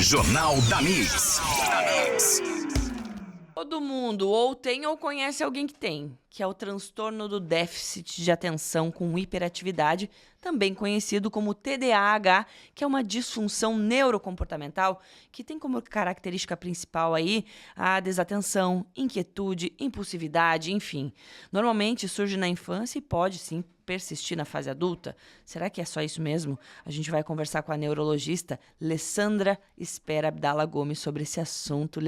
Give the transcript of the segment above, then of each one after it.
Jornal da Mix. Todo mundo ou tem ou conhece alguém que tem, que é o transtorno do déficit de atenção com hiperatividade, também conhecido como TDAH, que é uma disfunção neurocomportamental que tem como característica principal aí a desatenção, inquietude, impulsividade, enfim. Normalmente surge na infância e pode sim persistir na fase adulta. Será que é só isso mesmo? A gente vai conversar com a neurologista Lessandra Espera Abdala Gomes sobre esse assunto.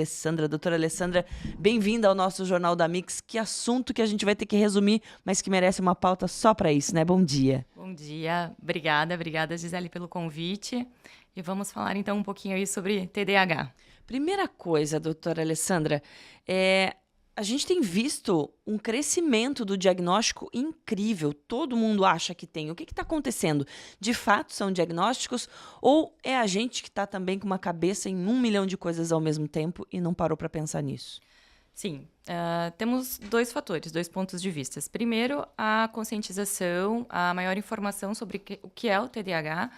Doutora Alessandra, bem-vinda ao nosso Jornal da Mix. Que assunto que a gente vai ter que resumir, mas que merece uma pauta só para isso, né? Bom dia. Bom dia, obrigada Gisele pelo convite. E vamos falar então um pouquinho aí sobre TDAH. Primeira coisa, doutora Alessandra, a gente tem visto um crescimento do diagnóstico incrível. Todo mundo acha que tem. O que está acontecendo? De fato, são diagnósticos ou é a gente que está também com uma cabeça em 1 milhão de coisas ao mesmo tempo e não parou para pensar nisso? Sim, temos dois fatores, dois pontos de vista. Primeiro, a conscientização, a maior informação sobre o que é o TDAH,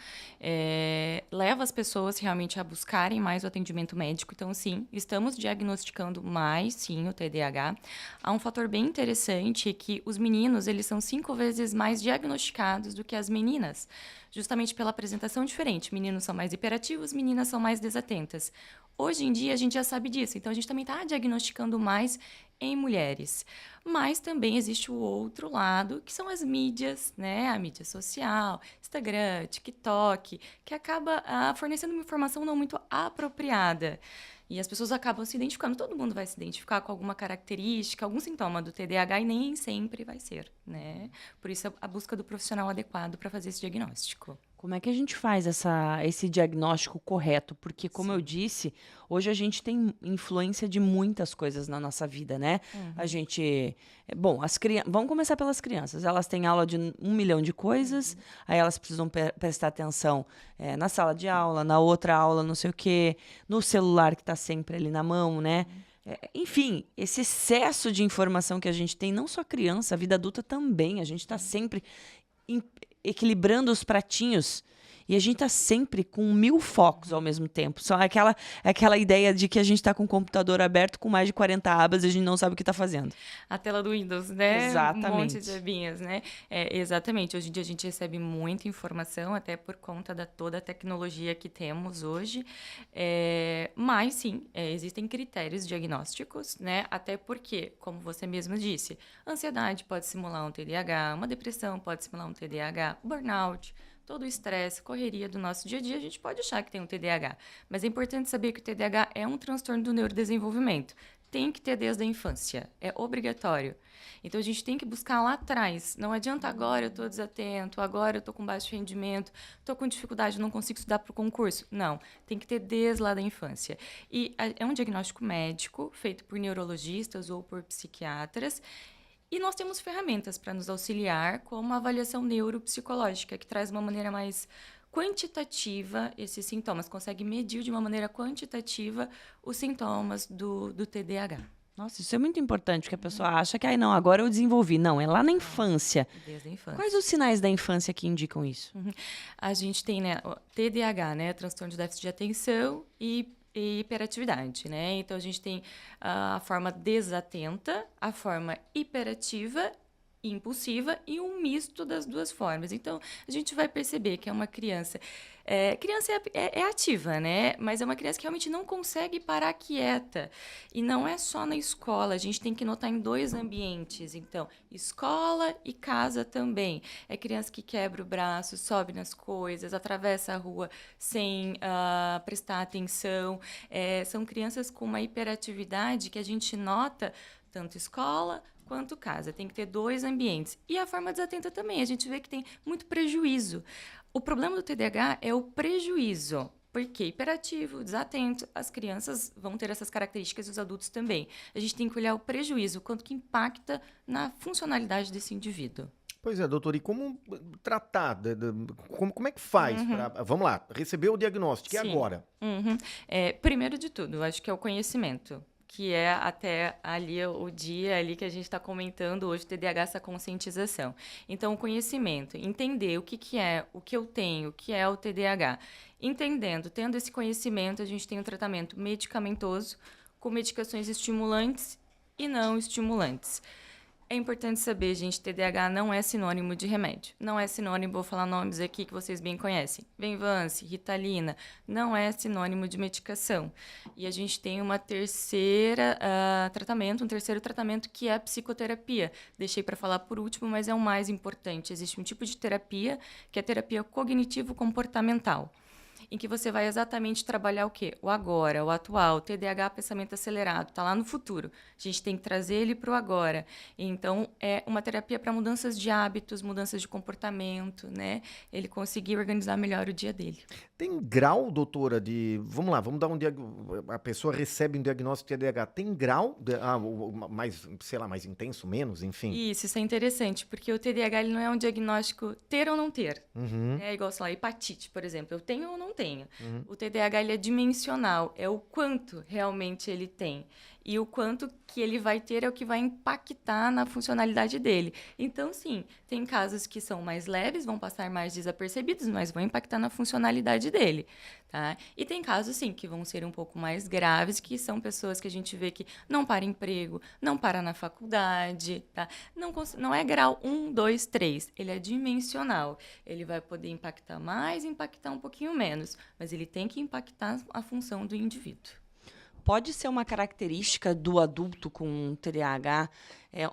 leva as pessoas realmente a buscarem mais o atendimento médico. Então, sim, estamos diagnosticando mais, sim, o TDAH. Há um fator bem interessante que os meninos, eles são 5 vezes mais diagnosticados do que as meninas, justamente pela apresentação diferente. Meninos são mais hiperativos, meninas são mais desatentas. Hoje em dia, a gente já sabe disso, então a gente também está diagnosticando mais em mulheres. Mas também existe o outro lado, que são as mídias, né? A mídia social, Instagram, TikTok, que acaba fornecendo uma informação não muito apropriada. E as pessoas acabam se identificando, todo mundo vai se identificar com alguma característica, algum sintoma do TDAH e nem sempre vai ser, né? Por isso a busca do profissional adequado para fazer esse diagnóstico. Como é que a gente faz esse diagnóstico correto? Porque, como eu disse, hoje a gente tem influência de muitas coisas na nossa vida, né? A gente... Bom, vamos começar pelas crianças. Elas têm aula de 1 milhão de coisas, aí elas precisam prestar atenção na sala de aula, na outra aula, não sei o quê, no celular que está sempre ali na mão, né? Enfim, esse excesso de informação que a gente tem, não só criança, a vida adulta também, a gente está sempre equilibrando os pratinhos e a gente tá sempre com 1000 focos ao mesmo tempo. Só aquela ideia de que a gente tá com o computador aberto com mais de 40 abas e a gente não sabe o que tá fazendo. A tela do Windows, né? Exatamente. Um monte de abinhas, né? Exatamente. Hoje em dia a gente recebe muita informação, até por conta da toda a tecnologia que temos hoje. Mas, sim, existem critérios diagnósticos, né? Até porque, como você mesmo disse, ansiedade pode simular um TDAH, uma depressão pode simular um TDAH, burnout, todo o estresse, correria do nosso dia a dia, a gente pode achar que tem um TDAH. Mas é importante saber que o TDAH é um transtorno do neurodesenvolvimento. Tem que ter desde a infância. É obrigatório. Então, a gente tem que buscar lá atrás. Não adianta agora eu estou desatento, agora eu estou com baixo rendimento, estou com dificuldade, não consigo estudar para o concurso. Não, tem que ter desde lá da infância. E é um diagnóstico médico, feito por neurologistas ou por psiquiatras. E nós temos ferramentas para nos auxiliar, como a avaliação neuropsicológica, que traz uma maneira mais quantitativa esses sintomas, consegue medir de uma maneira quantitativa os sintomas do TDAH. Nossa, isso é muito importante, que a pessoa acha que, não, agora eu desenvolvi. Não, é lá na infância. Desde a infância. Quais os sinais da infância que indicam isso? A gente tem, né, o TDAH, né, transtorno de déficit de atenção e hiperatividade, né? Então, a gente tem a forma desatenta, a forma hiperativa, impulsiva e um misto das duas formas. Então, a gente vai perceber que é uma criança... criança é ativa, né? Mas é uma criança que realmente não consegue parar quieta. E não é só na escola, a gente tem que notar em 2 ambientes. Então, escola e casa também. É criança que quebra o braço, sobe nas coisas, atravessa a rua sem prestar atenção. São crianças com uma hiperatividade que a gente nota tanto escola quanto casa. Tem que ter 2 ambientes. E a forma desatenta também. A gente vê que tem muito prejuízo. O problema do TDAH é o prejuízo. Porque hiperativo, desatento, as crianças vão ter essas características e os adultos também. A gente tem que olhar o prejuízo, o quanto que impacta na funcionalidade desse indivíduo. Pois é, doutor, e como tratar? Como é que faz? Vamos lá, recebeu o diagnóstico, e agora? Primeiro de tudo, acho que é o conhecimento. que é até ali o dia ali que a gente está comentando hoje, TDAH, essa conscientização. Então, o conhecimento, entender o que é, o que eu tenho, o que é o TDAH. Entendendo, tendo esse conhecimento, a gente tem um tratamento medicamentoso com medicações estimulantes e não estimulantes. É importante saber, gente, TDAH não é sinônimo de remédio. Não é sinônimo, vou falar nomes aqui que vocês bem conhecem. Venvance, Ritalina, não é sinônimo de medicação. E a gente tem um terceiro tratamento que é a psicoterapia. Deixei para falar por último, mas é o mais importante. Existe um tipo de terapia que é a terapia cognitivo-comportamental, em que você vai exatamente trabalhar o quê? O agora, o atual, o TDAH, pensamento acelerado, está lá no futuro. A gente tem que trazer ele para o agora. Então, é uma terapia para mudanças de hábitos, mudanças de comportamento, né? Ele conseguir organizar melhor o dia dele. Tem grau, doutora, de... Vamos lá, vamos dar um diagnóstico. A pessoa recebe um diagnóstico de TDAH. Tem grau, mais, sei lá, mais intenso, menos, enfim? Isso é interessante, porque o TDAH ele não é um diagnóstico ter ou não ter. Uhum. É igual, sei lá, hepatite, por exemplo. Eu tenho ou não tenho. O TDAH ele é dimensional, é o quanto realmente ele tem. E o quanto que ele vai ter é o que vai impactar na funcionalidade dele. Então, sim, tem casos que são mais leves, vão passar mais desapercebidos, mas vão impactar na funcionalidade dele, tá? E tem casos, sim, que vão ser um pouco mais graves, que são pessoas que a gente vê que não para emprego, não para na faculdade, tá? Não é grau 1, 2, 3. Ele é dimensional. Ele vai poder impactar mais, impactar um pouquinho menos, mas ele tem que impactar a função do indivíduo. Pode ser uma característica do adulto com TDAH,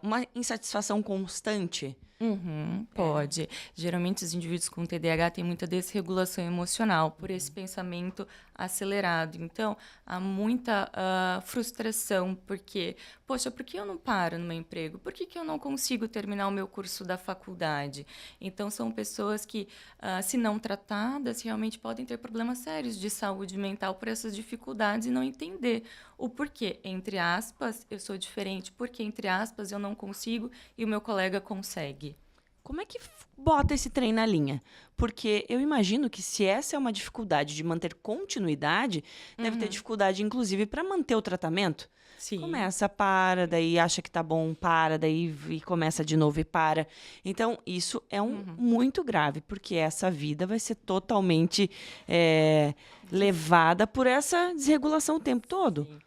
uma insatisfação constante? Pode. Geralmente, os indivíduos com TDAH têm muita desregulação emocional por esse pensamento acelerado. Então, há muita frustração, porque, poxa, por que eu não paro no meu emprego? Por que eu não consigo terminar o meu curso da faculdade? Então, são pessoas que, se não tratadas, realmente podem ter problemas sérios de saúde mental por essas dificuldades e não entender o porquê, entre aspas, eu sou diferente, porque, entre aspas, eu não consigo e o meu colega consegue. Como é que bota esse trem na linha? Porque eu imagino que se essa é uma dificuldade de manter continuidade, deve ter dificuldade, inclusive, para manter o tratamento. Sim. Começa, para, daí acha que tá bom, para, daí e começa de novo e para. Então, isso é muito grave, porque essa vida vai ser totalmente levada por essa desregulação o tempo todo. Sim.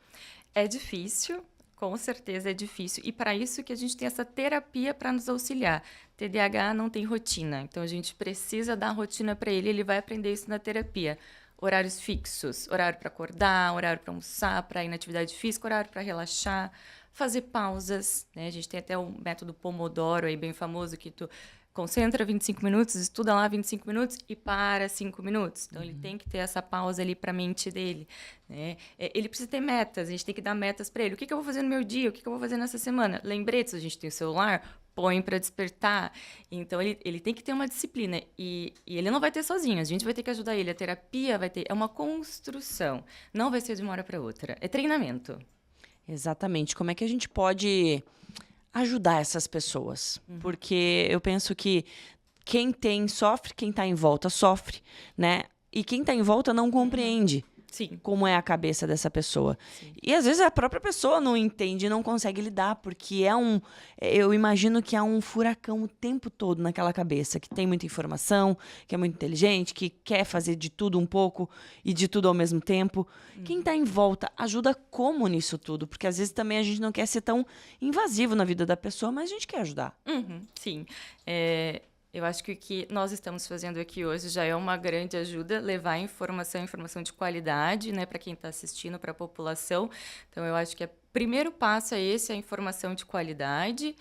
É difícil, com certeza é difícil. E para isso que a gente tem essa terapia para nos auxiliar. TDAH não tem rotina, então a gente precisa dar rotina para ele, ele vai aprender isso na terapia. Horários fixos, horário para acordar, horário para almoçar, para ir na atividade física, horário para relaxar, fazer pausas, né? A gente tem até o método Pomodoro aí bem famoso, que tu concentra 25 minutos, estuda lá 25 minutos e para 5 minutos. Então, ele tem que ter essa pausa ali para a mente dele, né? Ele precisa ter metas, a gente tem que dar metas para ele. O que eu vou fazer no meu dia? O que eu vou fazer nessa semana? Lembretes, a gente tem o celular, põe para despertar. Então, ele tem que ter uma disciplina. E ele não vai ter sozinho, a gente vai ter que ajudar ele. A terapia vai ter... É uma construção. Não vai ser de uma hora para outra. É treinamento. Exatamente. Como é que a gente pode ajudar essas pessoas? Porque eu penso que quem tem sofre, quem está em volta sofre, né? E quem está em volta não compreende. Sim. Como é a cabeça dessa pessoa. Sim. E às vezes a própria pessoa não entende, não consegue lidar, porque eu imagino que há um furacão o tempo todo naquela cabeça, que tem muita informação, que é muito inteligente, que quer fazer de tudo um pouco e de tudo ao mesmo tempo. Quem está em volta ajuda como nisso tudo? Porque às vezes também a gente não quer ser tão invasivo na vida da pessoa, mas a gente quer ajudar. Sim. Eu acho que o que nós estamos fazendo aqui hoje já é uma grande ajuda, levar informação de qualidade, né, para quem está assistindo, para a população. Então, eu acho que o primeiro passo é esse, a informação de qualidade.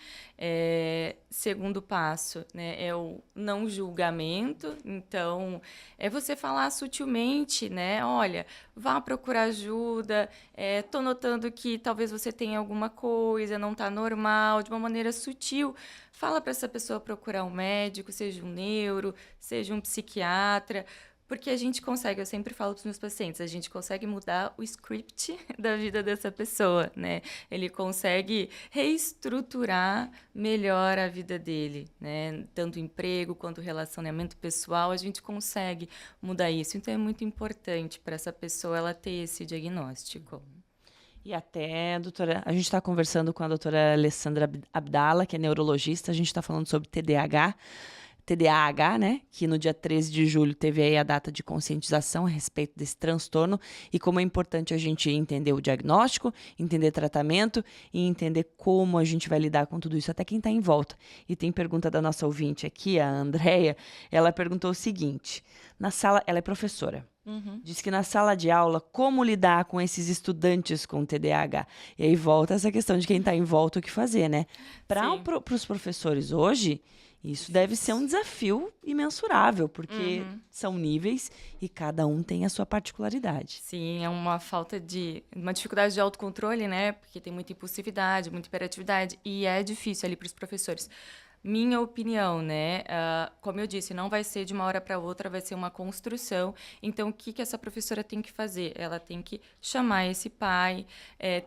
Segundo passo, né, é o não julgamento. Então, é você falar sutilmente, né? Olha, vá procurar ajuda. Estou notando que talvez você tenha alguma coisa, não está normal, de uma maneira sutil. Fala para essa pessoa procurar um médico, seja um neuro, seja um psiquiatra, porque a gente consegue, eu sempre falo para os meus pacientes, a gente consegue mudar o script da vida dessa pessoa, né? Ele consegue reestruturar melhor a vida dele, né? Tanto emprego quanto relacionamento pessoal, a gente consegue mudar isso. Então, é muito importante para essa pessoa ela ter esse diagnóstico. E até, doutora, a gente está conversando com a doutora Alessandra Abdala, que é neurologista, a gente está falando sobre TDAH, né? Que no dia 13 de julho teve aí a data de conscientização a respeito desse transtorno e como é importante a gente entender o diagnóstico, entender tratamento e entender como a gente vai lidar com tudo isso, até quem está em volta. E tem pergunta da nossa ouvinte aqui, a Andrea, ela perguntou o seguinte, na sala, ela é professora, diz que na sala de aula, como lidar com esses estudantes com TDAH? E aí volta essa questão de quem está em volta o que fazer, né? Para os professores hoje, isso deve ser um desafio imensurável, porque são níveis e cada um tem a sua particularidade. Sim, é uma dificuldade de autocontrole, né? Porque tem muita impulsividade, muita hiperatividade e é difícil ali para os professores. Minha opinião, né? Como eu disse, não vai ser de uma hora para outra, vai ser uma construção. Então, o que essa professora tem que fazer? Ela tem que chamar esse pai,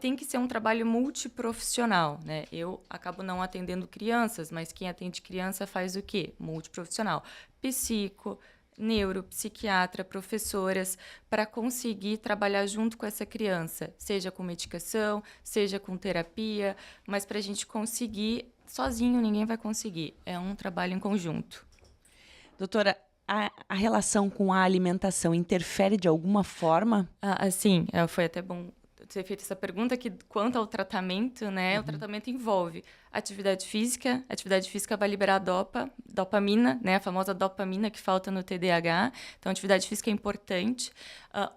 tem que ser um trabalho multiprofissional, né? Eu acabo não atendendo crianças, mas quem atende criança faz o quê? Multiprofissional. Psico, neuropsiquiatra, professoras, para conseguir trabalhar junto com essa criança, seja com medicação, seja com terapia, mas para a gente conseguir, sozinho ninguém vai conseguir, é um trabalho em conjunto. Doutora, a relação com a alimentação interfere de alguma forma? Sim, foi até bom ter feito essa pergunta, que quanto ao tratamento, né, o tratamento envolve atividade física vai liberar dopamina, né, a famosa dopamina que falta no TDAH, então atividade física é importante,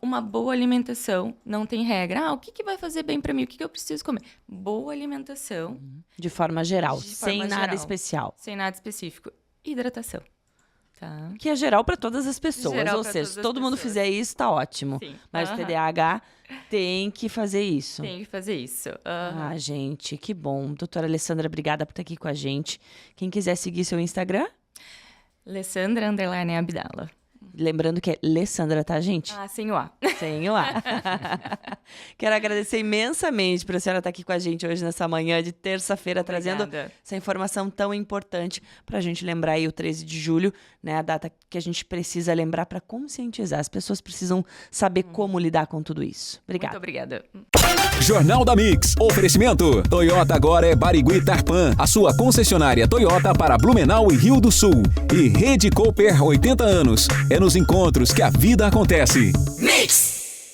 uma boa alimentação, não tem regra, o que vai fazer bem para mim, o que eu preciso comer? Boa alimentação. De forma geral, sem nada especial. Sem nada específico. Hidratação. Tá. Que é geral para todas as pessoas, Geral ou seja, se todo pessoas. mundo fizer isso, tá ótimo. Sim. Mas o TDAH tem que fazer isso. Tem que fazer isso. Gente, que bom. Doutora Alessandra, obrigada por estar aqui com a gente. Quem quiser seguir seu Instagram? Alessandra_Abdala. Lembrando que é Alessandra, tá, gente? Sem o A. Sem o A. Quero agradecer imensamente por a senhora estar aqui com a gente hoje nessa manhã de terça-feira, trazendo essa informação tão importante para a gente lembrar aí o 13 de julho, né, a data que a gente precisa lembrar para conscientizar. As pessoas precisam saber como lidar com tudo isso. Obrigada. Muito obrigada. Jornal da Mix. Oferecimento. Toyota agora é Barigui Tarpan, a sua concessionária Toyota para Blumenau e Rio do Sul. E Rede Cooper, 80 anos. É nos encontros que a vida acontece. Mix!